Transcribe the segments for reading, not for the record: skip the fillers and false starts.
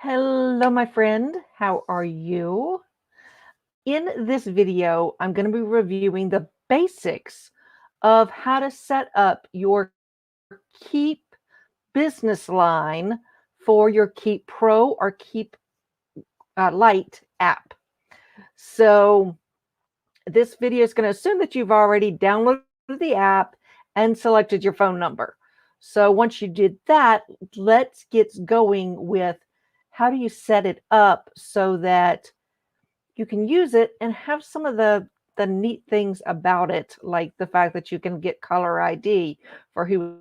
Hello, my friend. How are you? In this video, I'm going to be reviewing the basics of how to set up your Keap business line for your Keap Pro or Keap Lite app. So this video is going to assume that you've already downloaded the app and selected your phone number. So once you did that, let's get going with how do you set it up so that you can use it and have some of the neat things about it, like the fact that you can get caller ID for who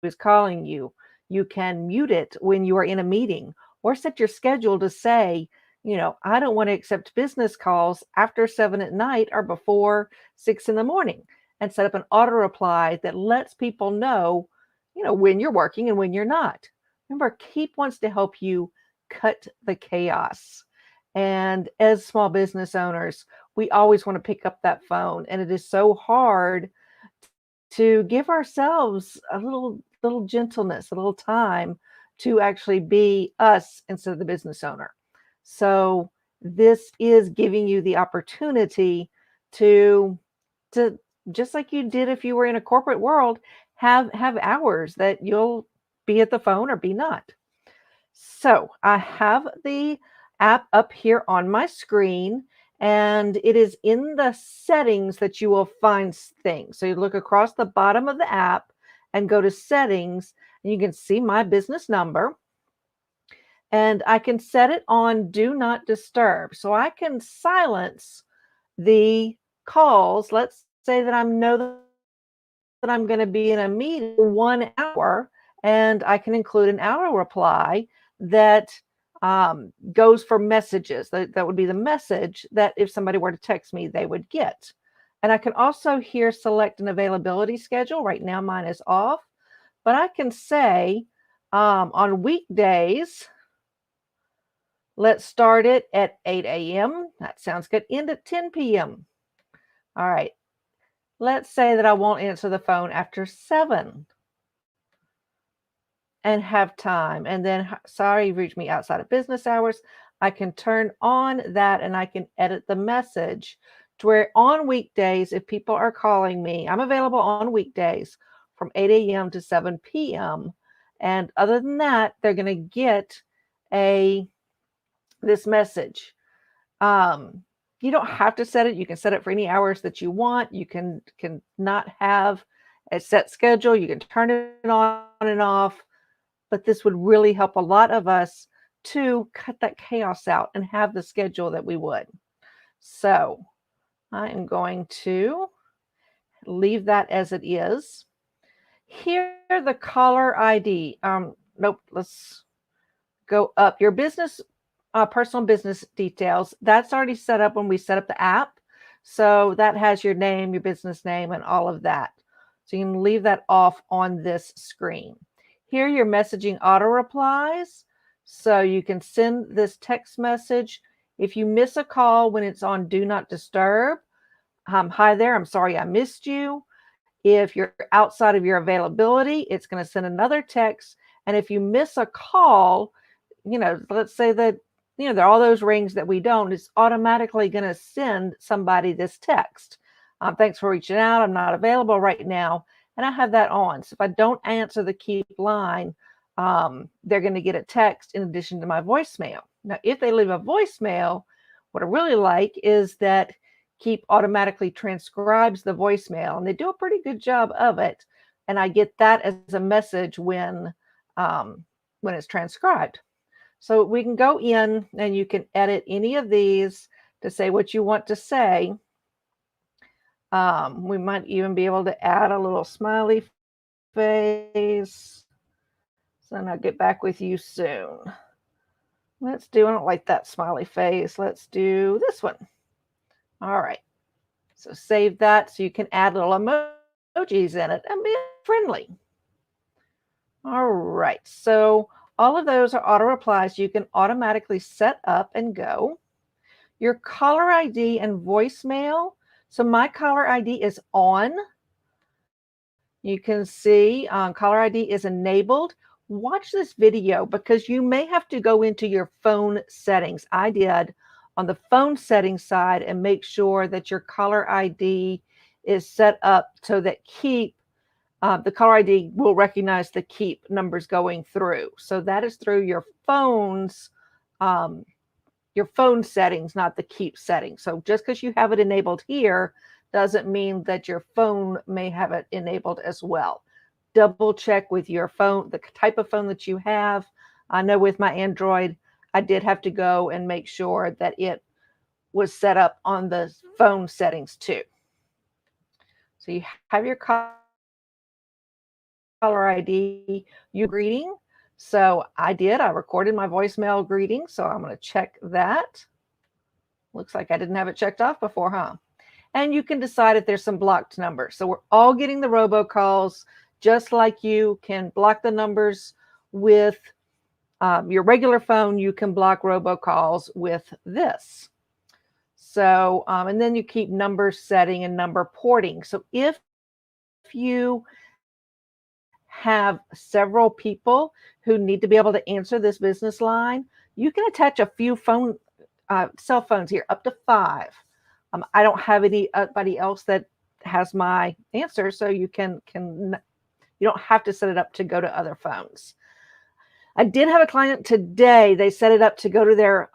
is calling you. You can mute it when you are in a meeting or set your schedule to say, I don't want to accept business calls after 7 at night or before 6 in the morning, and set up an auto reply that lets people know, when you're working and when you're not. Remember, Keap wants to help you cut the chaos. And as small business owners, we always want to pick up that phone, and it is so hard to give ourselves a little gentleness, a little time to actually be us instead of the business owner. So this is giving you the opportunity to just like you did if you were in a corporate world, have hours that you'll be at the phone or be not. So I have the app up here on my screen, and it is in the settings that you will find things. So you look across the bottom of the app and go to settings, and you can see my business number. And I can set it on do not disturb. So I can silence the calls. Let's say that I know that I'm going to be in a meeting for 1 hour, and I can include an auto reply that goes for messages. That would be the message that if somebody were to text me, they would get. And I can also here select an availability schedule. Right now, mine is off, but I can say on weekdays, let's start it at 8 a.m. That sounds good. End at 10 p.m. All right. Let's say that I won't answer the phone after 7 and have time. And then, sorry, you've reached me outside of business hours. I can turn on that and I can edit the message to where on weekdays, if people are calling me, I'm available on weekdays from 8 a.m. to 7 p.m. And other than that, they're going to get this message. You don't have to set it. You can set it for any hours that you want. You can not have a set schedule. You can turn it on and off. But this would really help a lot of us to cut that chaos out and have the schedule that we would. So I am going to leave that as it is. Here, the caller ID. Nope, let's go up. Your business, personal business details, that's already set up when we set up the app. So that has your name, your business name, and all of that. So you can leave that off on this screen. Here, your messaging auto replies. So you can send this text message. If you miss a call when it's on do not disturb, hi there, I'm sorry I missed you. If you're outside of your availability, it's going to send another text. And if you miss a call, let's say that, there are all those rings that we don't, it's automatically going to send somebody this text. Thanks for reaching out. I'm not available right now. And I have that on. So if I don't answer the Keap line, they're going to get a text in addition to my voicemail. Now, if they leave a voicemail, what I really like is that Keap automatically transcribes the voicemail, and they do a pretty good job of it. And I get that as a message when it's transcribed. So we can go in and you can edit any of these to say what you want to say. We might even be able to add a little smiley face. So I'll get back with you soon. I don't like that smiley face. Let's do this one. All right. So save that so you can add little emojis in it and be friendly. All right. So all of those are auto replies you can automatically set up and go. Your caller ID and voicemail. So my caller ID is on. You can see caller ID is enabled. watch this video because you may have to go into your phone settings. I did on the phone settings side and make sure that your caller ID is set up so that Keap, the caller ID will recognize the Keap numbers going through. So that is through your phone settings, not the Keap settings. So just because you have it enabled here doesn't mean that your phone may have it enabled as well. Double check with your phone, the type of phone that you have. I know with my Android, I did have to go and make sure that it was set up on the phone settings too. So you have your caller ID, you greeting. So I recorded my voicemail greeting. So I'm going to check that. Looks like I didn't have it checked off before, huh? And you can decide if there's some blocked numbers. So we're all getting the robocalls, just like you can block the numbers with your regular phone, you can block robocalls with this. So, and then you keep number setting and number porting. So if you have several people who need to be able to answer this business line, you can attach a few cell phones here, up to 5. I don't have anybody else that has my answer, so you you don't have to set it up to go to other phones. I did have a client today. They set it up to go to their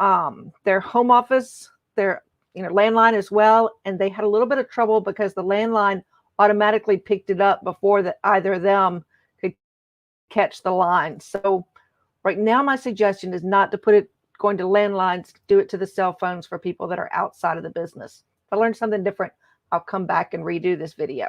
home office, their landline as well, and they had a little bit of trouble because the landline automatically picked it up before that either of them could catch the line. So right now, my suggestion is not to put it going to landlines, do it to the cell phones for people that are outside of the business. If I learn something different, I'll come back and redo this video.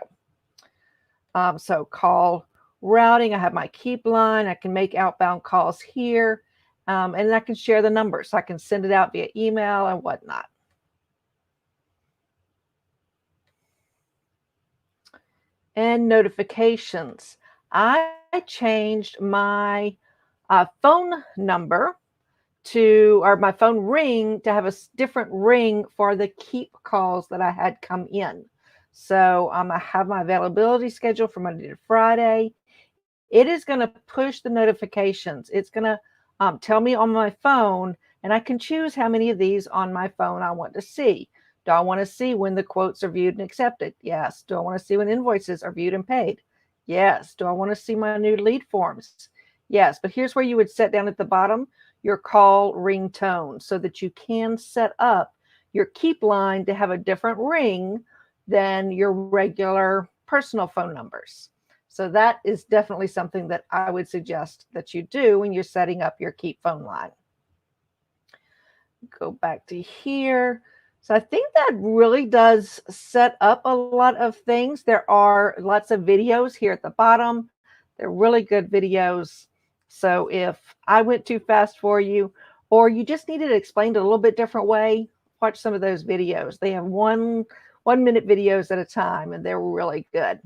So call routing, I have my Keap line. I can make outbound calls here, and I can share the numbers. So I can send it out via email and whatnot. And notifications. I changed my phone number or my phone ring to have a different ring for the Keap calls that I had come in. So I have my availability schedule for Monday to Friday. It is going to push the notifications. It's going to tell me on my phone, and I can choose how many of these on my phone I want to see. Do I want to see when the quotes are viewed and accepted? Yes. Do I want to see when invoices are viewed and paid? Yes. Do I want to see my new lead forms? Yes. But here's where you would set down at the bottom your call ringtone so that you can set up your Keap line to have a different ring than your regular personal phone numbers. So that is definitely something that I would suggest that you do when you're setting up your Keap phone line. Go back to here. So I think that really does set up a lot of things. There are lots of videos here at the bottom. They're really good videos. So if I went too fast for you, or you just needed it explained a little bit different way, watch some of those videos. They have one minute videos at a time, and they're really good.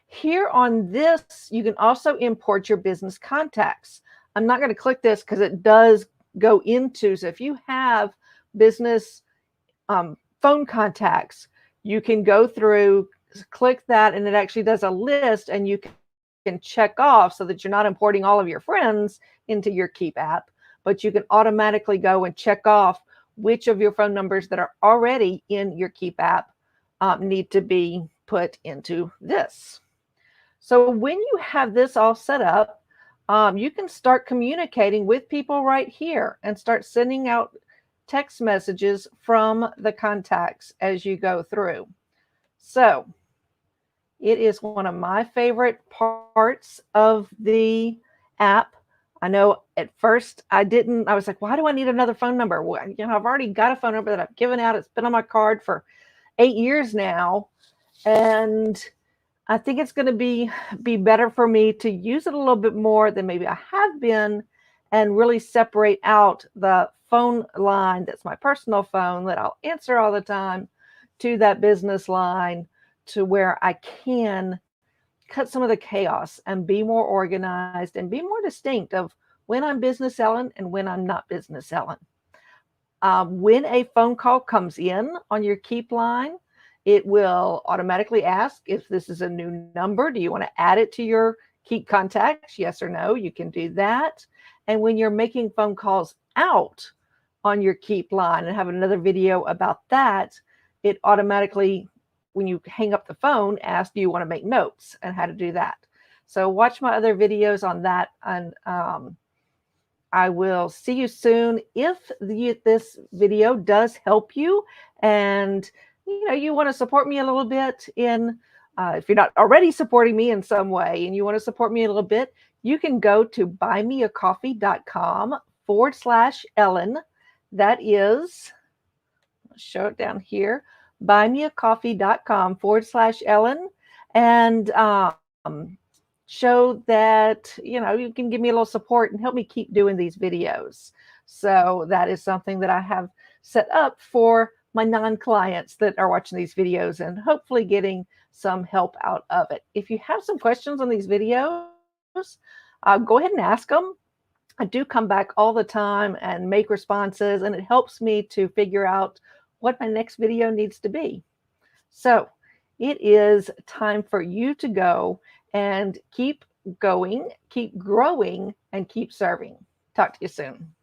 Here on this, you can also import your business contacts. I'm not going to click this because it does go into, so if you have business phone contacts, you can go through, click that, and it actually does a list, and you can check off so that you're not importing all of your friends into your Keap app, but you can automatically go and check off which of your phone numbers that are already in your Keap app need to be put into this. So when you have this all set up, you can start communicating with people right here and start sending out text messages from the contacts as you go through. So it is one of my favorite parts of the app. I know at first I was like, why do I need another phone number? Well, I've already got a phone number that I've given out. It's been on my card for 8 years now. And I think it's going to be better for me to use it a little bit more than maybe I have been, and really separate out the phone line that's my personal phone that I'll answer all the time to that business line, to where I can cut some of the chaos and be more organized and be more distinct of when I'm business selling and when I'm not business selling. When a phone call comes in on your Keap line, it will automatically ask if this is a new number. Do you want to add it to your keep contacts, yes or no, you can do that. And when you're making phone calls out on your Keap line, and have another video about that, it automatically, when you hang up the phone, asks, do you want to make notes, and how to do that. So watch my other videos on that, and I will see you soon. If this video does help you, and you want to support me a little bit in, if you're not already supporting me in some way and you want to support me a little bit, you can go to buymeacoffee.com/Ellen. That is, I'll show it down here, buymeacoffee.com/Ellen, and show that you can give me a little support and help me keep doing these videos. So that is something that I have set up for my non-clients that are watching these videos and hopefully getting some help out of it. If you have some questions on these videos, go ahead and ask them. I do come back all the time and make responses, and it helps me to figure out what my next video needs to be. So it is time for you to go and keep going, keep growing, and keep serving. Talk to you soon.